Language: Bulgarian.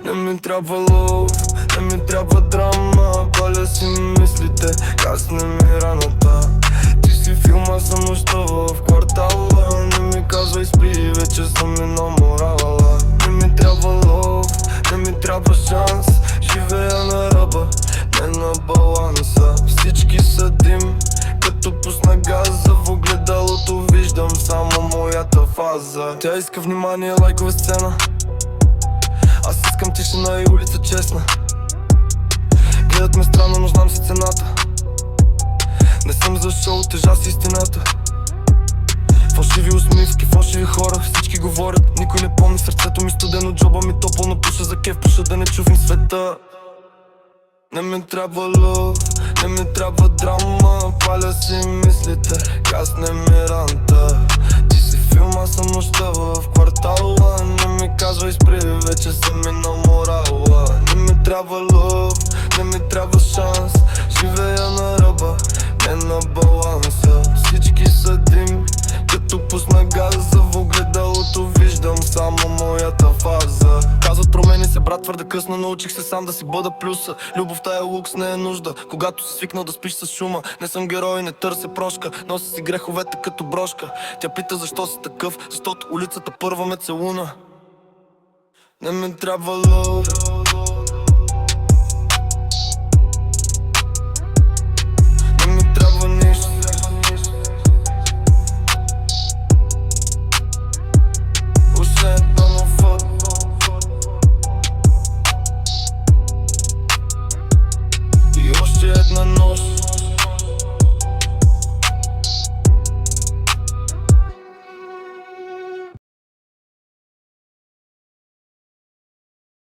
Не ми трябва лов, не ми трябва драма. Паля си мислите, гасне ми раната. Ти си филма, съм нощта в квартала. Не ми казвай спи, вече съм ми наморала. Не ми трябва лов, не ми трябва шанс. Живея на ръба, не на баланса. Всички са дим, като пусна газа. В огледалото виждам само моята фаза. Тя иска внимание, лайкова сцена. Аз искам тишина и улица честна. Гледат ме странно, но знам си цената. Не съм за шоу, тежа си истината. Фалшиви усмивки, фалшиви хора, всички говорят, никой не помни. Сърцето ми студено, джоба ми топло, но пуша за кеф, пуша да не чувам света. Не ми трябва лъв, не ми трябва драма. Паля си мислите, гасне ми ранта. Ти си филма, съм нощта в квартала. Не ми казвай спри, вече съм ми наморала. Не ми трябва лъв, не ми трябва шанс. Живея на ръба, не на баланса. Всички са дим, като пусна газа. В огледалото виждам само моята фаза. Казват промени се брат, твърде късно. Научих се сам да си бъда плюса. Любовта е лукс, не е нужда. Когато си свикнал да спиш с шума. Не съм герой, не търся прошка. Нося си греховете като брошка. Тя пита защо си такъв, защото улицата първа ме целуна. Не ми трябва лъв,